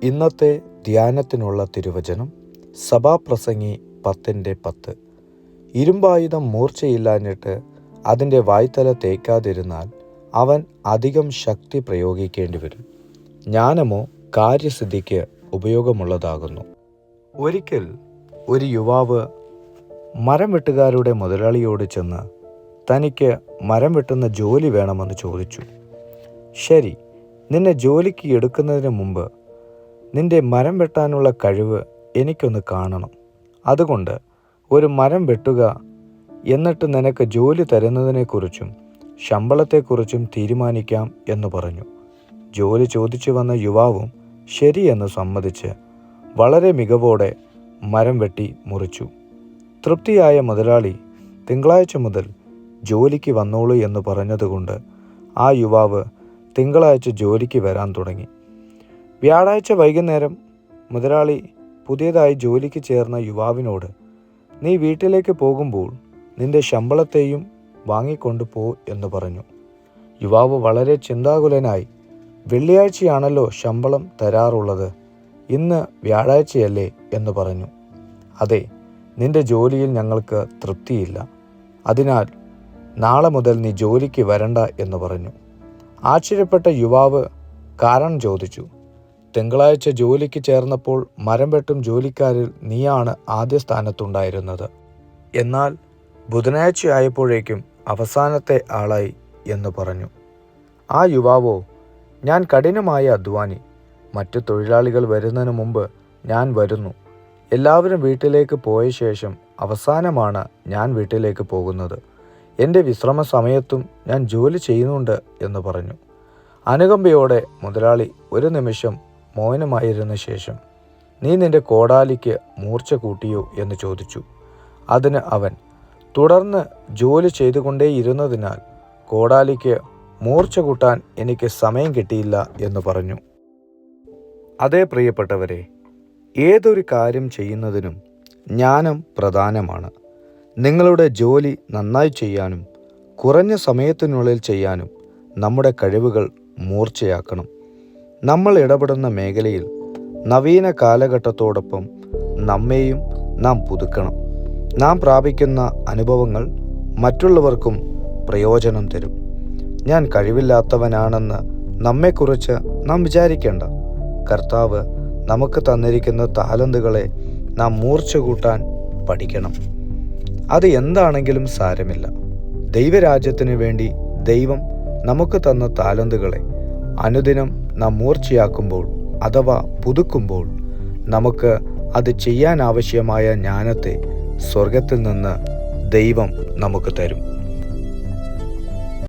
ഇന്നത്തെ ധ്യാനത്തിനുള്ള തിരുവചനം സഭാപ്രസംഗി 10:10. ഇരുമ്പായുധം മൂർച്ചയില്ലാഞ്ഞിട്ട് അതിൻ്റെ വായ്ത്തല തേക്കാതിരുന്നാൽ അവൻ അധികം ശക്തി പ്രയോഗിക്കേണ്ടി വരും. ജ്ഞാനമോ കാര്യസിദ്ധിക്ക് ഉപയോഗമുള്ളതാകുന്നു. ഒരിക്കൽ ഒരു യുവാവ് മരം വെട്ടുകാരുടെ മുതലാളിയോട് ചെന്ന് തനിക്ക് മരം വെട്ടുന്ന ജോലി വേണമെന്ന് ചോദിച്ചു. ശരി, നിന്നെ ജോലിക്ക് എടുക്കുന്നതിന് മുമ്പ് നിന്റെ മരം വെട്ടാനുള്ള കഴിവ് എനിക്കൊന്ന് കാണണം. അതുകൊണ്ട് ഒരു മരം വെട്ടുക, എന്നിട്ട് നിനക്ക് ജോലി തരുന്നതിനെക്കുറിച്ചും ശമ്പളത്തെക്കുറിച്ചും തീരുമാനിക്കാം എന്ന് പറഞ്ഞു. ജോലി ചോദിച്ചു വന്ന യുവാവും ശരിയെന്ന് സമ്മതിച്ച് വളരെ മികവോടെ മരം വെട്ടി മുറിച്ചു. തൃപ്തിയായ മുതലാളി തിങ്കളാഴ്ച മുതൽ ജോലിക്ക് വന്നോളൂ എന്ന് പറഞ്ഞതുകൊണ്ട് ആ യുവാവ് തിങ്കളാഴ്ച ജോലിക്ക് വരാൻ തുടങ്ങി. വ്യാഴാഴ്ച വൈകുന്നേരം മുതലാളി പുതിയതായി ജോലിക്ക് ചേർന്ന യുവാവിനോട്, നീ വീട്ടിലേക്ക് പോകുമ്പോൾ നിന്റെ ശമ്പളത്തെയും വാങ്ങിക്കൊണ്ടു പോ എന്ന് പറഞ്ഞു. യുവാവ് വളരെ ചിന്താകുലനായി, വെള്ളിയാഴ്ചയാണല്ലോ ശമ്പളം തരാറുള്ളത്, ഇന്ന് വ്യാഴാഴ്ചയല്ലേ എന്ന് പറഞ്ഞു. അതെ, നിന്റെ ജോലിയിൽ ഞങ്ങൾക്ക് തൃപ്തിയില്ല, അതിനാൽ നാളെ മുതൽ നീ ജോലിക്ക് വരണ്ട എന്ന് പറഞ്ഞു. ആശ്ചര്യപ്പെട്ട യുവാവ് കാരണം ചോദിച്ചു. തിങ്കളാഴ്ച ജോലിക്ക് ചേർന്നപ്പോൾ മരം വെട്ടും ജോലിക്കാരിൽ നീയാണ് ആദ്യ സ്ഥാനത്തുണ്ടായിരുന്നത്. എന്നാൽ ബുധനാഴ്ച ആയപ്പോഴേക്കും അവസാനത്തെ ആളായി എന്ന് പറഞ്ഞു. ആ യുവാവോ, ഞാൻ കഠിനമായ അധ്വാനി, മറ്റു തൊഴിലാളികൾ വരുന്നതിന് മുമ്പ് ഞാൻ വരുന്നു. എല്ലാവരും വീട്ടിലേക്ക് പോയ ശേഷം അവസാനമാണ് ഞാൻ വീട്ടിലേക്ക് പോകുന്നത്. എൻ്റെ വിശ്രമ സമയത്തും ഞാൻ ജോലി ചെയ്യുന്നുണ്ട് എന്ന് പറഞ്ഞു. അനുകമ്പയോടെ മുതലാളി ഒരു നിമിഷം മൗനമായിരുന്ന ശേഷം, നീ നിന്റെ കോടാലിക്ക് മൂർച്ച കൂട്ടിയോ എന്ന് ചോദിച്ചു. അതിന് അവൻ, തുടർന്ന് ജോലി ചെയ്തുകൊണ്ടേയിരുന്നതിനാൽ കോടാലിക്ക് മൂർച്ച കൂട്ടാൻ എനിക്ക് സമയം കിട്ടിയില്ല എന്ന് പറഞ്ഞു. അതേ പ്രിയപ്പെട്ടവരെ, ഏതൊരു കാര്യം ചെയ്യുന്നതിനും ജ്ഞാനം പ്രധാനമാണ്. നിങ്ങളുടെ ജോലി നന്നായി ചെയ്യാനും കുറഞ്ഞ സമയത്തിനുള്ളിൽ ചെയ്യാനും നമ്മുടെ കഴിവുകൾ മൂർച്ചയാക്കണം. നമ്മൾ ഇടപെടുന്ന മേഖലയിൽ നവീന കാലഘട്ടത്തോടൊപ്പം നമ്മെയും നാം പുതുക്കണം. നാം പ്രാപിക്കുന്ന അനുഭവങ്ങൾ മറ്റുള്ളവർക്കും പ്രയോജനം തരും. ഞാൻ കഴിവില്ലാത്തവനാണെന്ന് നമ്മെക്കുറിച്ച് നാം വിചാരിക്കേണ്ട. കർത്താവ് നമുക്ക് തന്നിരിക്കുന്ന താലന്തുകളെ നാം മൂർച്ച കൂട്ടാൻ പഠിക്കണം. അത് എന്താണെങ്കിലും സാരമില്ല. ദൈവരാജ്യത്തിന് വേണ്ടി ദൈവം നമുക്ക് തന്ന താലന്തുകളെ അനുദിനം നാം മൂർച്ചയാക്കുമ്പോൾ അഥവാ പുതുക്കുമ്പോൾ നമുക്ക് അത് ചെയ്യാനാവശ്യമായ ജ്ഞാനത്തെ സ്വർഗത്തിൽ നിന്ന് ദൈവം നമുക്ക് തരും.